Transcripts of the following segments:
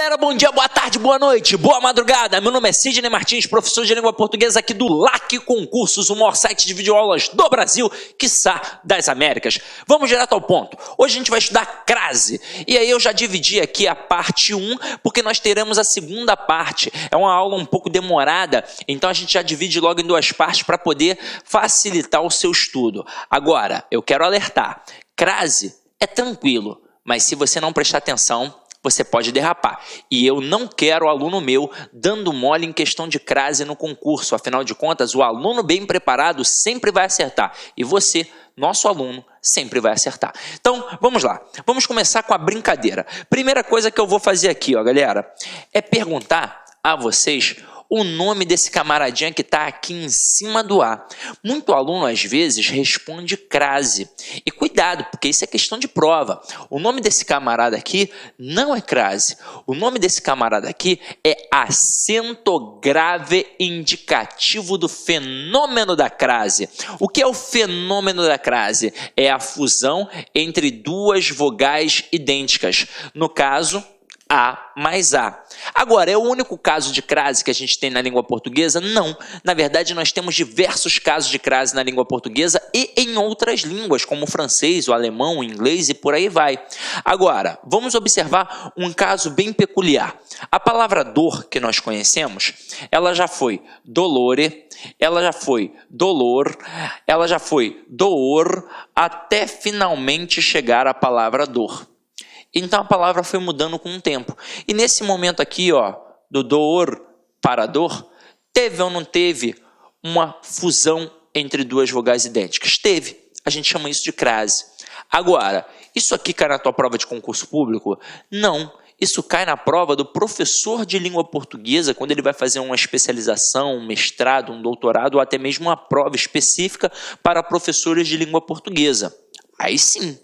galera, bom dia, boa tarde, boa noite, boa madrugada. Meu nome é Sidney Martins, professor de língua portuguesa aqui do LAC Concursos, o maior site de videoaulas do Brasil, quiçá das Américas. Vamos direto ao ponto. Hoje a gente vai estudar crase. E aí eu já dividi aqui a parte 1, porque nós teremos a segunda parte. É uma aula um pouco demorada, então a gente já divide logo em duas partes para poder facilitar o seu estudo. Agora, eu quero alertar, crase é tranquilo, mas se você não prestar atenção, você pode derrapar. E eu não quero aluno meu dando mole em questão de crase no concurso. Afinal de contas, o aluno bem preparado sempre vai acertar. E você, nosso aluno, sempre vai acertar. Então, vamos lá. Vamos começar com a brincadeira. Primeira coisa que eu vou fazer aqui, ó, galera, é perguntar a vocês o nome desse camaradinha que está aqui em cima do A. Muito aluno, às vezes, responde crase. E cuidado, porque isso é questão de prova. O nome desse camarada aqui não é crase. O nome desse camarada aqui é acento grave indicativo do fenômeno da crase. O que é o fenômeno da crase? É a fusão entre duas vogais idênticas. No caso, A mais A. Agora, é o único caso de crase que a gente tem na língua portuguesa? Não. Na verdade, nós temos diversos casos de crase na língua portuguesa e em outras línguas, como o francês, o alemão, o inglês e por aí vai. Agora, vamos observar um caso bem peculiar. A palavra dor que nós conhecemos, ela já foi dolore, ela já foi dolor, ela já foi door, até finalmente chegar à palavra dor. Então a palavra foi mudando com o tempo. E nesse momento aqui, ó, do dor para dor, teve ou não teve uma fusão entre duas vogais idênticas? Teve. A gente chama isso de crase. Agora, isso aqui cai na tua prova de concurso público? Não. Isso cai na prova do professor de língua portuguesa, quando ele vai fazer uma especialização, um mestrado, um doutorado, ou até mesmo uma prova específica para professores de língua portuguesa. Aí sim.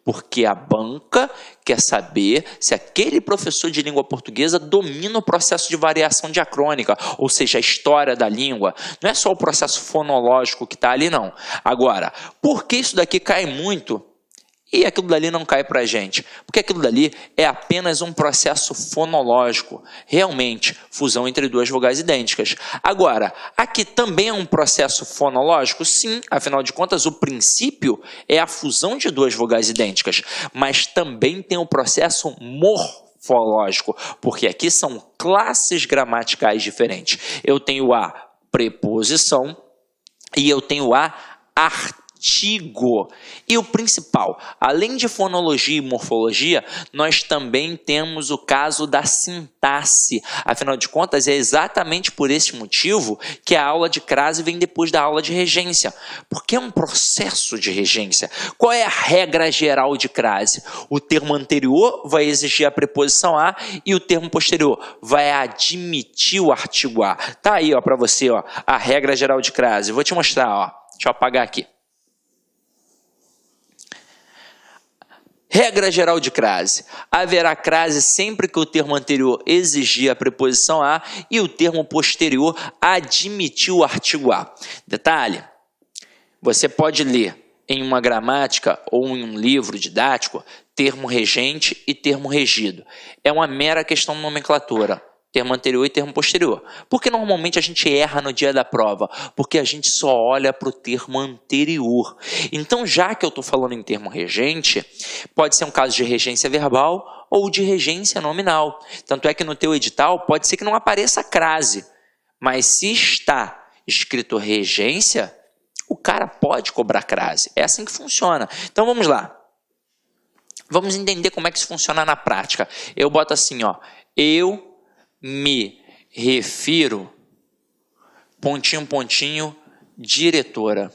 Porque a banca quer saber se aquele professor de língua portuguesa domina o processo de variação diacrônica, ou seja, a história da língua. Não é só o processo fonológico que está ali, não. Agora, por que isso daqui cai muito e aquilo dali não cai para a gente? Porque aquilo dali é apenas um processo fonológico, realmente, fusão entre duas vogais idênticas. Agora, aqui também é um processo fonológico? Sim, afinal de contas, o princípio é a fusão de duas vogais idênticas, mas também tem o processo morfológico, porque aqui são classes gramaticais diferentes. Eu tenho a preposição e eu tenho a artigo. E o principal, além de fonologia e morfologia, nós também temos o caso da sintaxe. Afinal de contas, é exatamente por esse motivo que a aula de crase vem depois da aula de regência, porque é um processo de regência. Qual é a regra geral de crase? O termo anterior vai exigir a preposição a e o termo posterior vai admitir o artigo a. Tá aí, ó, para você, ó, a regra geral de crase. Vou te mostrar, ó. Deixa eu apagar aqui. Regra geral de crase. Haverá crase sempre que o termo anterior exigir a preposição a e o termo posterior admitir o artigo a. Detalhe, você pode ler em uma gramática ou em um livro didático termo regente e termo regido. É uma mera questão de nomenclatura. Termo anterior e termo posterior. Porque normalmente a gente erra no dia da prova, porque a gente só olha para o termo anterior. Então, já que eu estou falando em termo regente, pode ser um caso de regência verbal ou de regência nominal. Tanto é que no teu edital pode ser que não apareça crase, mas se está escrito regência, o cara pode cobrar crase. É assim que funciona. Então, vamos lá. Vamos entender como é que isso funciona na prática. Eu boto assim, ó, eu me refiro, pontinho, pontinho, diretora.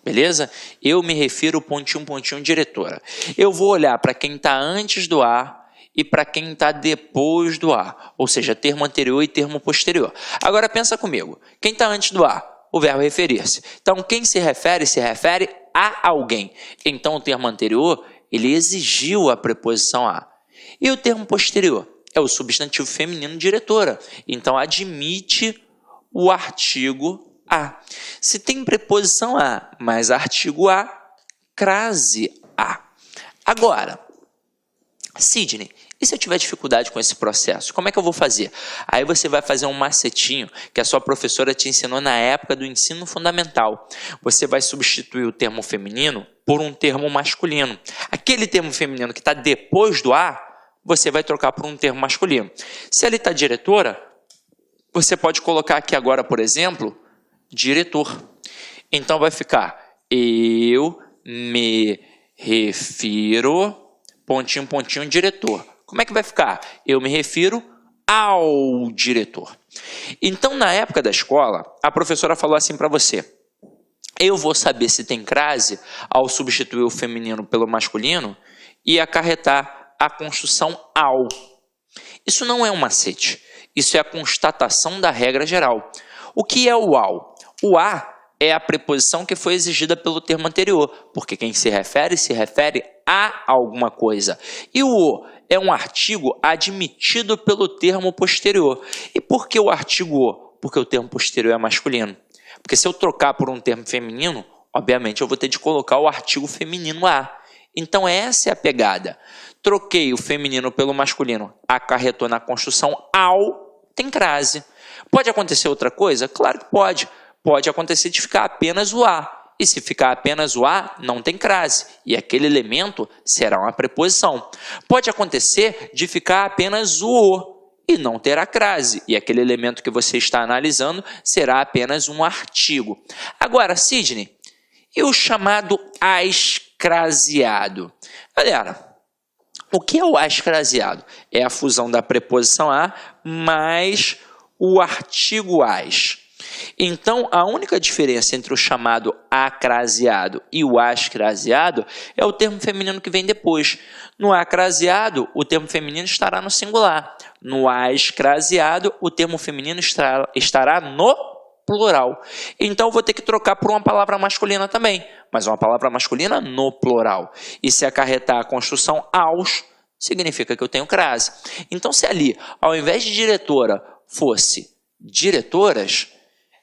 Beleza? Eu me refiro, pontinho, pontinho, diretora. Eu vou olhar para quem está antes do A e para quem está depois do A. Ou seja, termo anterior e termo posterior. Agora pensa comigo. Quem está antes do A? O verbo referir-se. Então, quem se refere a alguém. Então, o termo anterior, ele exigiu a preposição a. E o termo posterior? É o substantivo feminino diretora. Então, admite o artigo a. Se tem preposição a, mais artigo a, crase a. Agora, Sidney, e se eu tiver dificuldade com esse processo? Como é que eu vou fazer? Aí você vai fazer um macetinho que a sua professora te ensinou na época do ensino fundamental. Você vai substituir o termo feminino por um termo masculino. Aquele termo feminino que está depois do A, você vai trocar por um termo masculino. Se ali está diretora, você pode colocar aqui agora, por exemplo, diretor. Então vai ficar eu me refiro, pontinho, pontinho, diretor. Como é que vai ficar? Eu me refiro ao diretor. Então, na época da escola, a professora falou assim para você: eu vou saber se tem crase ao substituir o feminino pelo masculino e acarretar a construção ao. Isso não é um macete. Isso é a constatação da regra geral. O que é o ao? O a é a preposição que foi exigida pelo termo anterior, porque quem se refere a alguma coisa. E o é um artigo admitido pelo termo posterior. E por que o artigo o? Porque o termo posterior é masculino. Porque se eu trocar por um termo feminino, obviamente eu vou ter de colocar o artigo feminino a. Então essa é a pegada. Troquei o feminino pelo masculino, acarretou na construção ao, tem crase. Pode acontecer outra coisa? Claro que pode. Pode acontecer de ficar apenas o a. E se ficar apenas o a, não tem crase. E aquele elemento será uma preposição. Pode acontecer de ficar apenas o e não terá crase. E aquele elemento que você está analisando será apenas um artigo. Agora, Sidney, e o chamado ascraseado? Galera, o que é o ascraseado? É a fusão da preposição a mais o artigo as. Então, a única diferença entre o chamado acraseado e o ascraseado é o termo feminino que vem depois. No acraseado, o termo feminino estará no singular. No ascraseado, o termo feminino estará no plural. Então, vou ter que trocar por uma palavra masculina também, mas uma palavra masculina no plural. E se acarretar a construção aos, significa que eu tenho crase. Então, se ali, ao invés de diretora, fosse diretoras,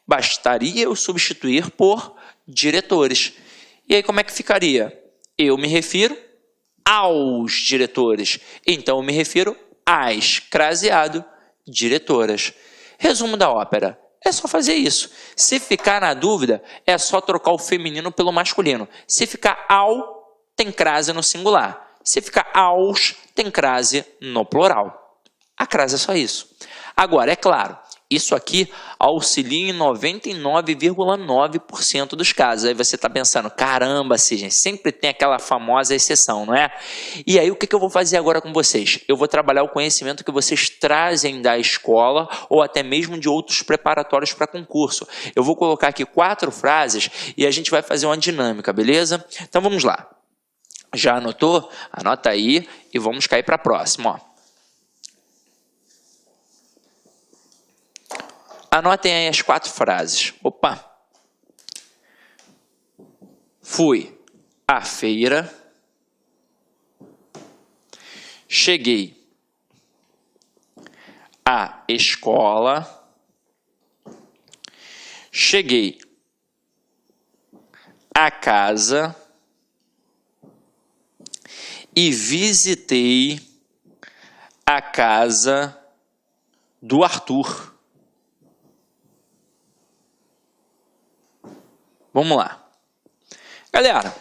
bastaria eu substituir por diretores. E aí como é que ficaria? Eu me refiro aos diretores. Então eu me refiro às craseado diretoras. Resumo da ópera. É só fazer isso. Se ficar na dúvida, é só trocar o feminino pelo masculino. Se ficar ao, tem crase no singular. Se ficar aos, tem crase no plural. A crase é só isso. Agora, é claro, isso aqui auxilia em 99,9% dos casos. Aí você está pensando, caramba, Sidney, sempre tem aquela famosa exceção, não é? E aí o que eu vou fazer agora com vocês? Eu vou trabalhar o conhecimento que vocês trazem da escola ou até mesmo de outros preparatórios para concurso. Eu vou colocar aqui 4 frases e a gente vai fazer uma dinâmica, beleza? Então vamos lá. Já anotou? Anota aí e vamos cair para a próxima, ó. Anotem aí as 4 frases. Opa! Fui à feira. Cheguei à escola. Cheguei à casa. E visitei a casa do Arthur. Vamos lá. Galera,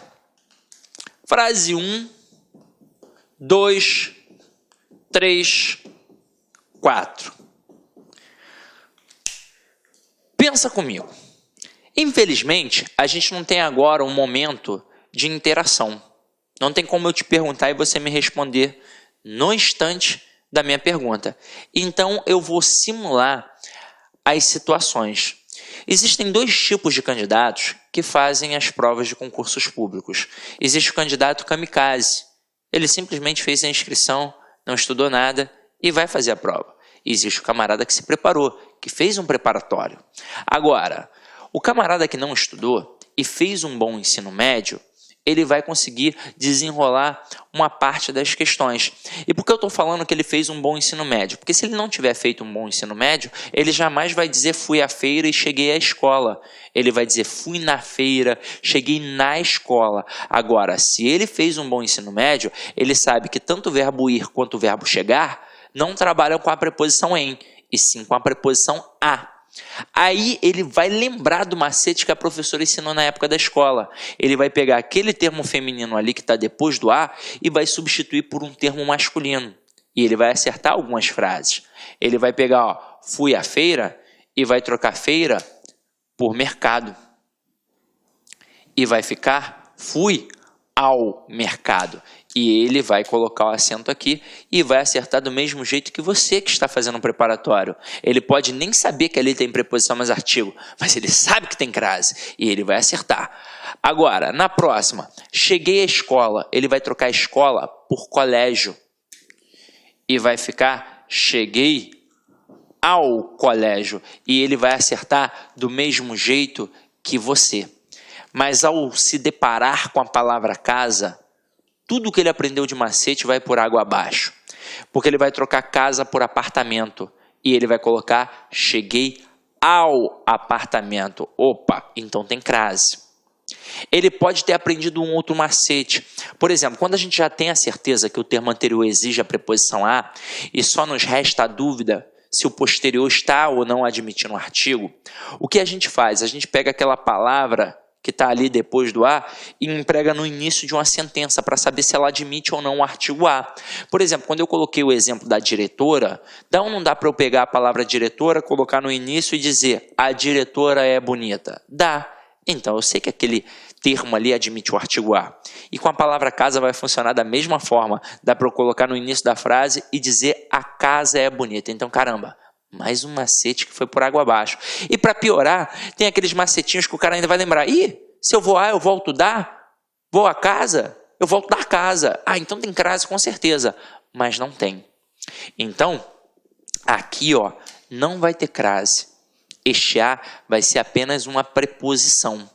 frase 1, 2, 3, 4. Pensa comigo. Infelizmente, a gente não tem agora um momento de interação. Não tem como eu te perguntar e você me responder no instante da minha pergunta. Então, eu vou simular as situações. Existem 2 tipos de candidatos que fazem as provas de concursos públicos. Existe o candidato kamikaze. Ele simplesmente fez a inscrição, não estudou nada e vai fazer a prova. E existe o camarada que se preparou, que fez um preparatório. Agora, o camarada que não estudou e fez um bom ensino médio, ele vai conseguir desenrolar uma parte das questões. E por que eu estou falando que ele fez um bom ensino médio? Porque se ele não tiver feito um bom ensino médio, ele jamais vai dizer fui à feira e cheguei à escola. Ele vai dizer fui na feira, cheguei na escola. Agora, se ele fez um bom ensino médio, ele sabe que tanto o verbo ir quanto o verbo chegar não trabalham com a preposição em, e sim com a preposição a. Aí ele vai lembrar do macete que a professora ensinou na época da escola. Ele vai pegar aquele termo feminino ali que está depois do a e vai substituir por um termo masculino. E ele vai acertar algumas frases. Ele vai pegar, ó, fui à feira e vai trocar feira por mercado. E vai ficar fui ao mercado. E ele vai colocar o acento aqui e vai acertar do mesmo jeito que você que está fazendo um preparatório. Ele pode nem saber que ali tem preposição mais artigo, mas ele sabe que tem crase e ele vai acertar. Agora, na próxima, cheguei à escola, ele vai trocar escola por colégio e vai ficar cheguei ao colégio e ele vai acertar do mesmo jeito que você. Mas ao se deparar com a palavra casa, tudo que ele aprendeu de macete vai por água abaixo. Porque ele vai trocar casa por apartamento. E ele vai colocar cheguei ao apartamento. Opa, então tem crase. Ele pode ter aprendido um outro macete. Por exemplo, quando a gente já tem a certeza que o termo anterior exige a preposição a e só nos resta a dúvida se o posterior está ou não admitindo o artigo, o que a gente faz? A gente pega aquela palavra que está ali depois do a, e emprega no início de uma sentença para saber se ela admite ou não o artigo a. Por exemplo, quando eu coloquei o exemplo da diretora, dá ou não dá para eu pegar a palavra diretora, colocar no início e dizer a diretora é bonita? Dá. Então, eu sei que aquele termo ali admite o artigo a. E com a palavra casa vai funcionar da mesma forma. Dá para eu colocar no início da frase e dizer a casa é bonita. Então, caramba, mais um macete que foi por água abaixo. E para piorar, tem aqueles macetinhos que o cara ainda vai lembrar. Ih, se eu vou a, eu volto da? Vou a casa? Eu volto da casa. Ah, então tem crase com certeza. Mas não tem. Então, aqui ó, não vai ter crase. Este a vai ser apenas uma preposição.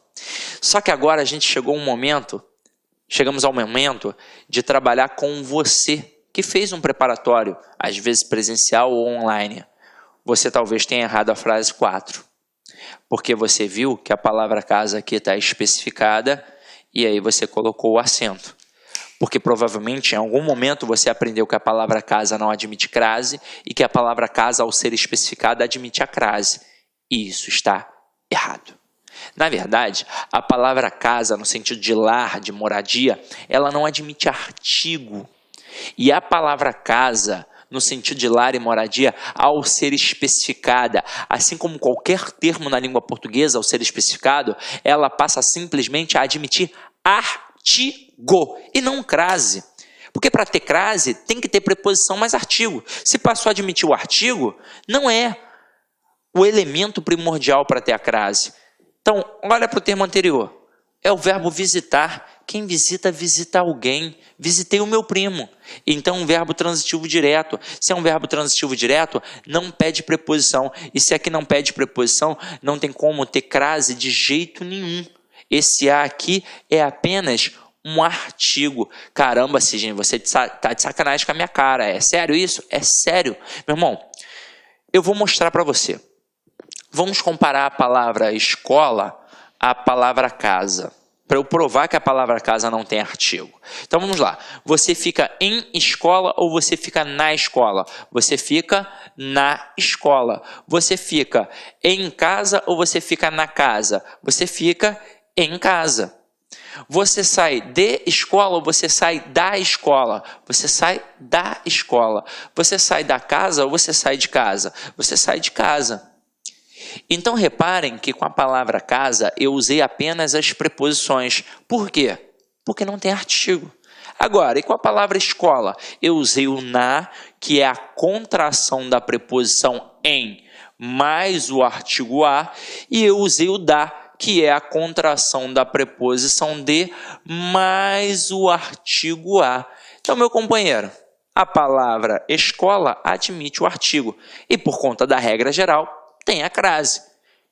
Só que agora a gente chegamos ao momento de trabalhar com você, que fez um preparatório, às vezes presencial ou online. Você talvez tenha errado a frase 4, porque você viu que a palavra casa aqui está especificada e aí você colocou o acento. Porque provavelmente em algum momento você aprendeu que a palavra casa não admite crase e que a palavra casa, ao ser especificada, admite a crase. E isso está errado. Na verdade, a palavra casa, no sentido de lar, de moradia, ela não admite artigo. E a palavra casa, no sentido de lar e moradia, ao ser especificada, assim como qualquer termo na língua portuguesa, ao ser especificado, ela passa simplesmente a admitir artigo e não crase. Porque para ter crase, tem que ter preposição mais artigo. Se passou a admitir o artigo, não é o elemento primordial para ter a crase. Então, olha para o termo anterior. É o verbo visitar. Quem visita, visita alguém. Visitei o meu primo. Então, um verbo transitivo direto. Se é um verbo transitivo direto, não pede preposição. E se aqui não pede preposição, não tem como ter crase de jeito nenhum. Esse a aqui é apenas um artigo. Caramba, Sidney, você está de sacanagem com a minha cara. É sério isso? É sério. Meu irmão, eu vou mostrar para você. Vamos comparar a palavra escola à palavra casa, para eu provar que a palavra casa não tem artigo. Então vamos lá. Você fica em escola ou você fica na escola? Você fica na escola. Você fica em casa ou você fica na casa? Você fica em casa. Você sai de escola ou você sai da escola? Você sai da escola. Você sai da casa ou você sai de casa? Você sai de casa. Então reparem que com a palavra casa eu usei apenas as preposições. Por quê? Porque não tem artigo. Agora, e com a palavra escola? Eu usei o na, que é a contração da preposição em, mais o artigo a, e eu usei o da, que é a contração da preposição de, mais o artigo a. Então, meu companheiro, a palavra escola admite o artigo. E por conta da regra geral, tem a crase.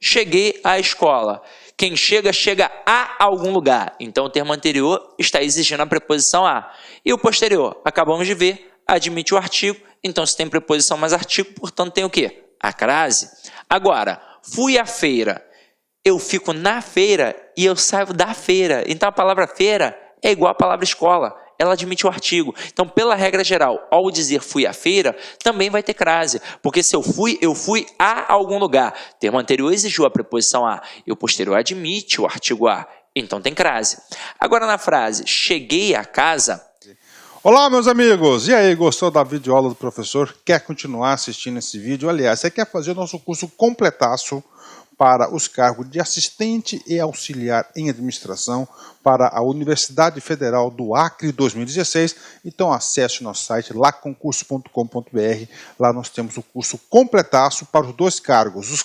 cheguei à escola. Quem chega, chega a algum lugar. Então, o termo anterior está exigindo a preposição a. E o posterior, acabamos de ver, admite o artigo. Então, se tem preposição mais artigo, portanto, tem o quê? A crase. Agora, fui à feira. Eu fico na feira e eu saio da feira. Então, a palavra feira é igual à palavra escola. Ela admite o artigo. Então, pela regra geral, ao dizer fui à feira, também vai ter crase. Porque se eu fui a algum lugar. O termo anterior exigiu a preposição a. E o posterior admite o artigo a. Então, tem crase. Agora, na frase, cheguei a casa... Olá, meus amigos! E aí, gostou da videoaula do professor? Quer continuar assistindo esse vídeo? Aliás, você quer fazer o nosso curso completaço para os cargos de assistente e auxiliar em administração para a Universidade Federal do Acre 2016, então acesse o nosso site laconcurso.com.br. Lá nós temos o curso completaço para os dois cargos.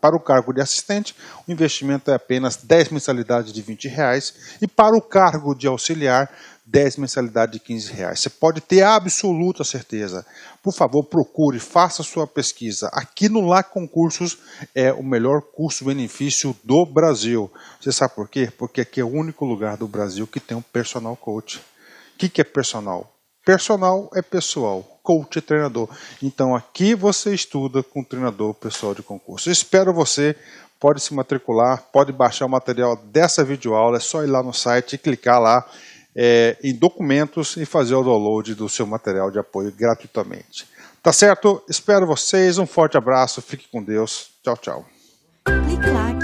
Para o cargo de assistente, o investimento é apenas 10 mensalidades de R$20 e para o cargo de auxiliar, 10 mensalidades de R$15. Você pode ter absoluta certeza. Por favor, procure, faça sua pesquisa. Aqui no LAC Concursos é o melhor curso-benefício do Brasil. Você sabe por quê? Porque aqui é o único lugar do Brasil que tem um personal coach. O que é personal? Personal é pessoal, coach é treinador. Então aqui você estuda com treinador pessoal de concurso. Eu espero você. Pode se matricular, pode baixar o material dessa videoaula. É só ir lá no site e clicar lá em documentos e fazer o download do seu material de apoio gratuitamente. Tá certo? Espero vocês, um forte abraço, fique com Deus, tchau, tchau. Clique lá